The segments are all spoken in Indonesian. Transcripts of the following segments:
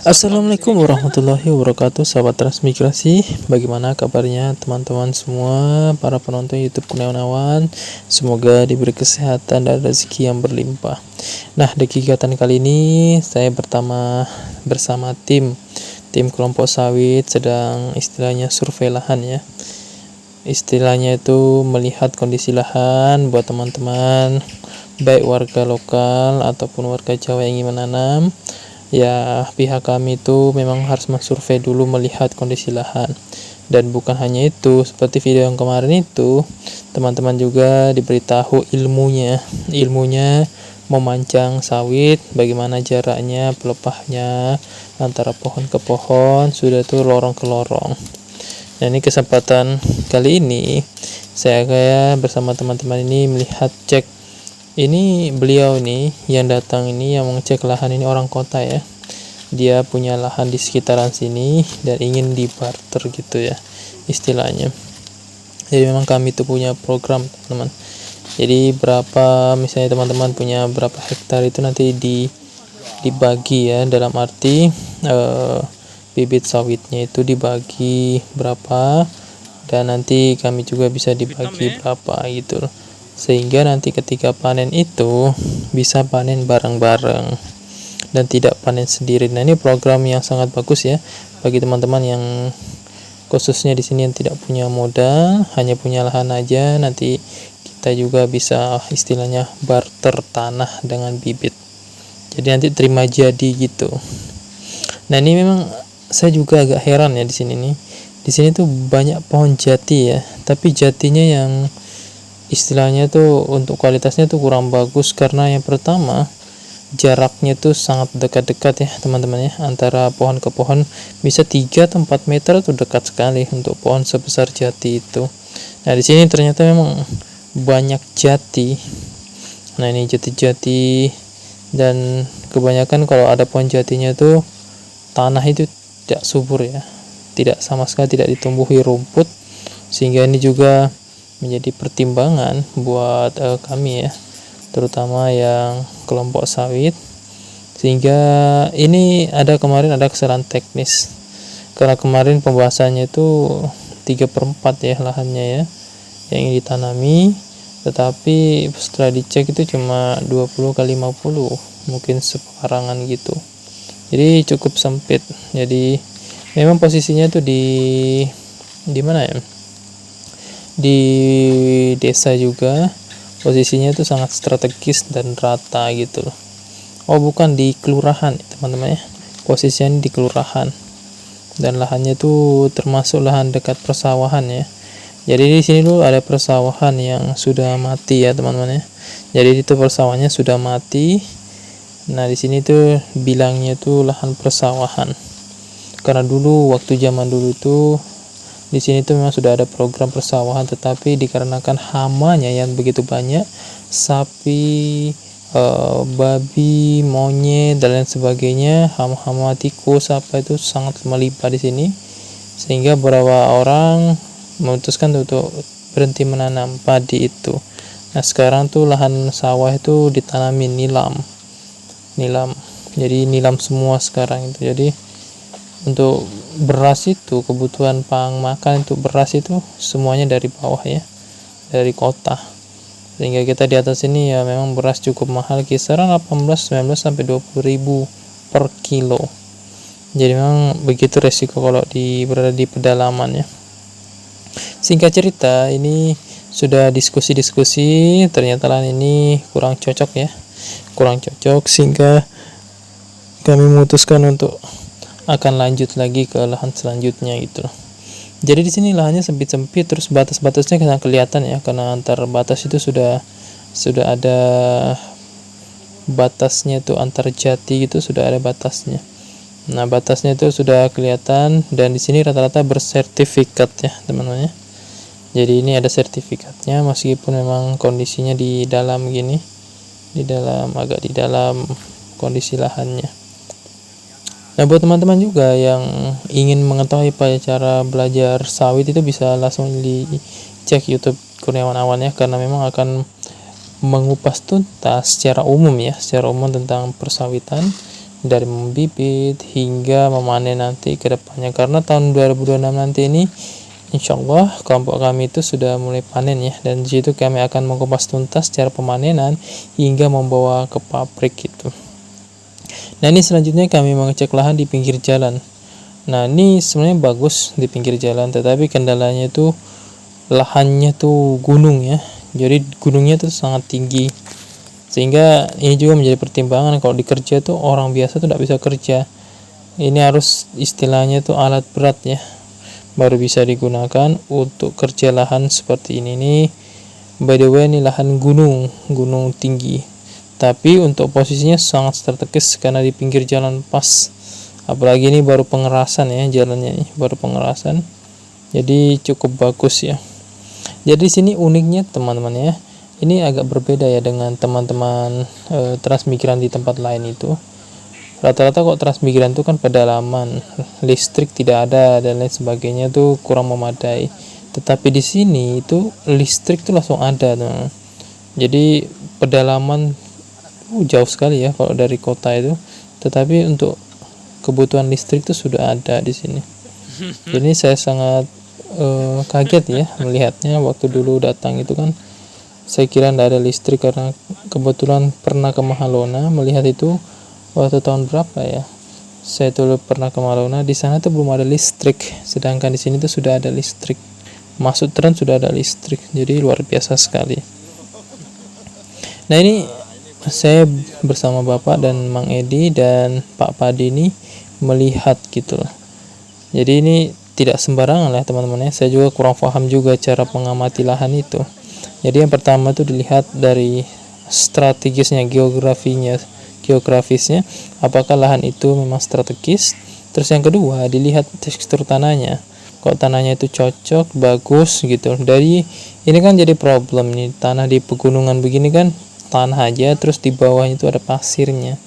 Assalamualaikum warahmatullahi wabarakatuh, sahabat transmigrasi. Bagaimana kabarnya teman-teman semua, para penonton YouTube Kurniawan? Semoga diberi kesehatan dan rezeki yang berlimpah. Nah, di kegiatan kali ini saya bersama tim kelompok sawit sedang istilahnya survei lahan ya. Istilahnya itu melihat kondisi lahan buat teman-teman, baik warga lokal ataupun warga Jawa yang ingin menanam. Ya, pihak kami itu memang harus mensurvei dulu melihat kondisi lahan. Dan bukan hanya itu, seperti video yang kemarin itu, teman-teman juga diberitahu ilmunya memancang sawit, bagaimana jaraknya, pelepahnya antara pohon ke pohon, sudah tuh lorong ke lorong. Nah, ini kesempatan kali ini saya bersama teman-teman ini melihat cek. Ini beliau nih yang datang ini yang mengecek lahan ini orang kota ya. Dia punya lahan di sekitaran sini dan ingin dibarter gitu ya istilahnya. Jadi memang kami itu punya program teman-teman. Jadi misalnya teman-teman punya berapa hektar itu nanti dibagi ya, dalam arti bibit sawitnya itu dibagi berapa dan nanti kami juga bisa dibagi berapa gitu loh. Sehingga nanti ketika panen itu bisa panen bareng-bareng dan tidak panen sendiri. Nah, ini program yang sangat bagus ya bagi teman-teman yang khususnya di sini yang tidak punya modal, hanya punya lahan aja. Nanti kita juga bisa istilahnya barter tanah dengan bibit. Jadi nanti terima jadi gitu. Nah, ini memang saya juga agak heran ya di sini nih. Di sini tuh banyak pohon jati ya, tapi jatinya yang istilahnya tuh untuk kualitasnya tuh kurang bagus karena yang pertama jaraknya tuh sangat dekat-dekat ya teman-teman ya, antara pohon ke pohon bisa 3 atau 4 meter tuh dekat sekali untuk pohon sebesar jati itu. Nah, di sini ternyata memang banyak jati. Nah, ini jati-jati dan kebanyakan kalau ada pohon jatinya tuh tanah itu tidak subur ya, tidak sama sekali tidak ditumbuhi rumput, sehingga ini juga menjadi pertimbangan buat kami ya, terutama yang kelompok sawit. Sehingga ini kemarin ada kesalahan teknis karena kemarin pembahasannya itu 3/4 ya lahannya ya yang ingin ditanami, tetapi setelah dicek itu cuma 20 kali 50, mungkin separangan gitu, jadi cukup sempit. Jadi memang posisinya tuh di mana ya, di desa juga posisinya itu sangat strategis dan rata gitu loh. Oh, bukan di kelurahan teman-teman ya, posisinya di kelurahan dan lahannya itu termasuk lahan dekat persawahan ya. Jadi di sini dulu ada persawahan yang sudah mati ya teman-teman ya. Jadi itu persawahannya sudah mati. Nah, di sini tuh bilangnya tuh lahan persawahan karena dulu waktu zaman dulu tuh di sini tuh memang sudah ada program persawahan, tetapi dikarenakan hamanya yang begitu banyak, sapi, babi, monyet dan lain sebagainya, hama-hama tikus apa itu sangat melimpah di sini, sehingga beberapa orang memutuskan untuk berhenti menanam padi itu. Nah, sekarang tuh lahan sawah itu ditanami nilam. Jadi nilam semua sekarang itu. Jadi untuk beras itu, kebutuhan makan untuk beras itu semuanya dari bawah ya, dari kota, sehingga kita di atas ini ya memang beras cukup mahal, kisaran 18, 19 sampai 20 ribu per kilo. Jadi memang begitu resiko kalau berada di pedalaman ya. Singkat cerita, ini sudah diskusi ternyata lahan ini kurang cocok sehingga kami memutuskan untuk akan lanjut lagi ke lahan selanjutnya gitu. Jadi di sini lahannya sempit-sempit, terus batas-batasnya kena kelihatan ya, karena antar batas itu sudah ada batasnya itu, antar jati gitu sudah ada batasnya. Nah, batasnya itu sudah kelihatan dan di sini rata-rata bersertifikat ya teman-teman ya. Jadi ini ada sertifikatnya meskipun memang kondisinya di dalam gini, agak di dalam kondisi lahannya. Nah, buat teman-teman juga yang ingin mengetahui cara belajar sawit itu bisa langsung dicek YouTube Kurniawan Awan ya, karena memang akan mengupas tuntas secara umum tentang persawitan dari membibit hingga memanen nanti ke depannya, karena tahun 2026 nanti ini insya Allah kelompok kami itu sudah mulai panen ya, dan di situ kami akan mengupas tuntas cara pemanenan hingga membawa ke pabrik gitu. Nah ini selanjutnya kami mengecek lahan di pinggir jalan. Nah ini sebenarnya bagus di pinggir jalan, tetapi kendalanya itu lahannya tuh gunung ya, jadi gunungnya tuh sangat tinggi, sehingga ini juga menjadi pertimbangan kalau dikerja tuh orang biasa tuh tidak bisa kerja. Ini harus istilahnya tuh alat berat ya, baru bisa digunakan untuk kerja lahan seperti ini nih. By the way, ini lahan gunung tinggi, tapi untuk posisinya sangat strategis karena di pinggir jalan pas. Apalagi ini baru pengerasan ya, jalannya ini baru pengerasan, jadi cukup bagus ya. Jadi di sini uniknya teman-teman ya, ini agak berbeda ya dengan teman-teman transmigran di tempat lain itu. Rata-rata kok transmigran itu kan pedalaman, listrik tidak ada dan lain sebagainya tuh kurang memadai. Tetapi di sini itu listrik tuh langsung ada tuh. Jadi pedalaman jauh sekali ya kalau dari kota itu, tetapi untuk kebutuhan listrik itu sudah ada di sini. Jadi saya sangat kaget ya melihatnya. Waktu dulu datang itu kan saya kira tidak ada listrik, karena kebetulan pernah ke Mahalona melihat itu waktu tahun berapa ya, saya dulu pernah ke Mahalona, di sana tuh belum ada listrik, sedangkan di sini tuh sudah ada listrik, masuk tren sudah ada listrik, jadi luar biasa sekali. Nah ini saya bersama Bapak dan Mang Edi dan Pak Padi ini melihat gitu loh. Jadi ini tidak sembarangan lah teman-teman ya, saya juga kurang paham juga cara mengamati lahan itu. Jadi yang pertama itu dilihat dari strategisnya, geografisnya, apakah lahan itu memang strategis. Terus yang kedua dilihat tekstur tanahnya, kok tanahnya itu cocok, bagus gitu. Dari ini kan jadi problem nih, tanah di pegunungan begini kan tanah aja, terus di bawahnya itu ada pasirnya,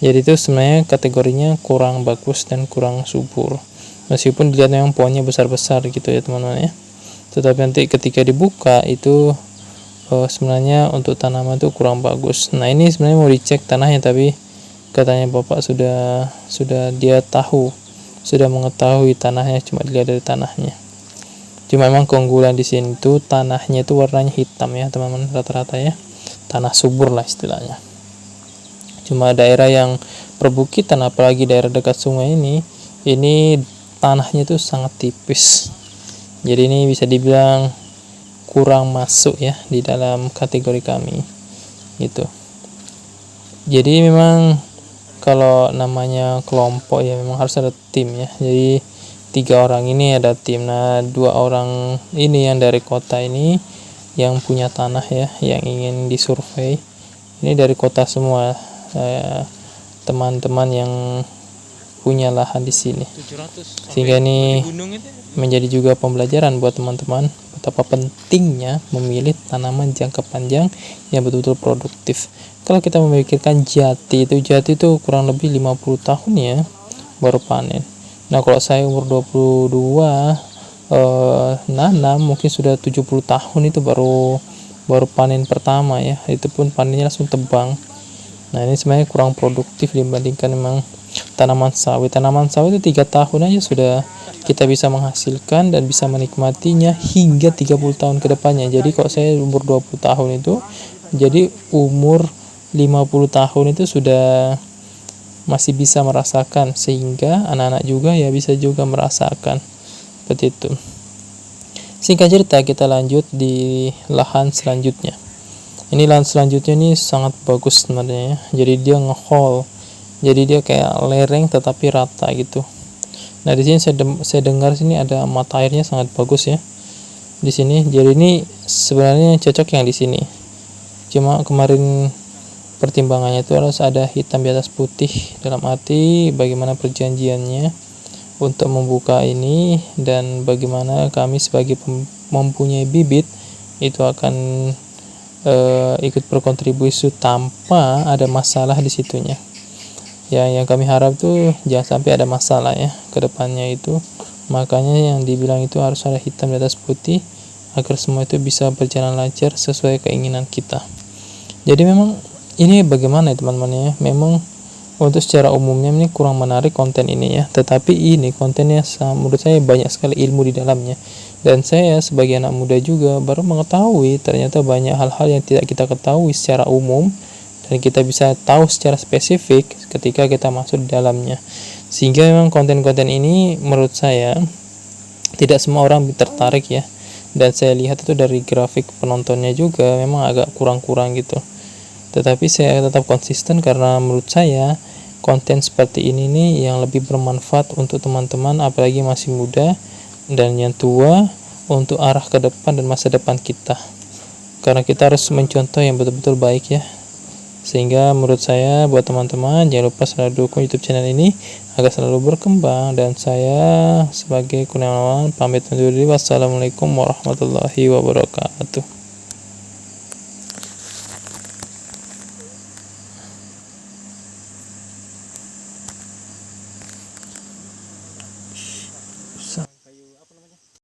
jadi itu sebenarnya kategorinya kurang bagus dan kurang subur, meskipun dilihat memang pohonnya besar-besar gitu ya teman-teman ya. Tetapi nanti ketika dibuka itu sebenarnya untuk tanaman itu kurang bagus. Nah ini sebenarnya mau dicek tanahnya, tapi katanya Bapak sudah dia tahu, sudah mengetahui tanahnya, cuma dilihat dari tanahnya. Cuma memang keunggulan di sini tuh tanahnya itu warnanya hitam ya teman-teman, rata-rata ya, tanah subur lah istilahnya. Cuma daerah yang perbukitan, apalagi daerah dekat sungai ini tanahnya itu sangat tipis, jadi ini bisa dibilang kurang masuk ya di dalam kategori kami gitu. Jadi memang kalau namanya kelompok ya memang harus ada tim ya, jadi 3 orang ini ada tim. Nah 2 orang ini yang dari kota ini yang punya tanah ya, yang ingin disurvei, ini dari kota semua teman-teman yang punya lahan di sini, sehingga ini menjadi juga pembelajaran buat teman-teman betapa pentingnya memilih tanaman jangka panjang yang betul-betul produktif. Kalau kita memikirkan jati itu kurang lebih 50 tahun ya baru panen. Nah kalau saya umur 22 nanam mungkin sudah 70 tahun itu baru panen pertama ya, itu pun panennya langsung tebang. Nah ini sebenarnya kurang produktif dibandingkan memang tanaman sawit itu 3 tahun aja sudah kita bisa menghasilkan dan bisa menikmatinya hingga 30 tahun ke depannya. Jadi kalau saya umur 20 tahun itu, jadi umur 50 tahun itu sudah masih bisa merasakan, sehingga anak-anak juga ya bisa juga merasakan seperti itu. Singkat cerita kita lanjut di lahan selanjutnya. Ini lahan selanjutnya ini sangat bagus sebenarnya ya. Jadi dia ngehol, jadi dia kayak lereng tetapi rata gitu. Nah di sini saya dengar sini ada mata airnya sangat bagus ya di sini. Jadi ini sebenarnya cocok yang di sini. Cuma kemarin pertimbangannya itu harus ada hitam di atas putih, dalam arti bagaimana perjanjiannya untuk membuka ini, dan bagaimana kami sebagai mempunyai bibit itu akan ikut berkontribusi tanpa ada masalah di situnya. Ya, yang kami harap tuh jangan sampai ada masalah ya ke depannya itu. Makanya yang dibilang itu harus ada hitam di atas putih agar semua itu bisa berjalan lancar sesuai keinginan kita. Jadi memang ini bagaimana ya teman-teman ya, memang Untuk secara umumnya ini kurang menarik konten ini ya, tetapi ini kontennya menurut saya banyak sekali ilmu di dalamnya. Dan saya sebagai anak muda juga baru mengetahui ternyata banyak hal-hal yang tidak kita ketahui secara umum dan kita bisa tahu secara spesifik ketika kita masuk di dalamnya. Sehingga memang konten-konten ini menurut saya tidak semua orang tertarik ya. Dan saya lihat itu dari grafik penontonnya juga memang agak kurang-kurang gitu. Tetapi saya tetap konsisten karena menurut saya konten seperti ini nih yang lebih bermanfaat untuk teman-teman apalagi masih muda dan yang tua untuk arah ke depan dan masa depan kita. Karena kita harus mencontoh yang betul-betul baik ya. Sehingga menurut saya buat teman-teman jangan lupa selalu dukung YouTube channel ini agar selalu berkembang, dan saya sebagai Kurniawan pamit undur diri. Wassalamualaikum warahmatullahi wabarakatuh.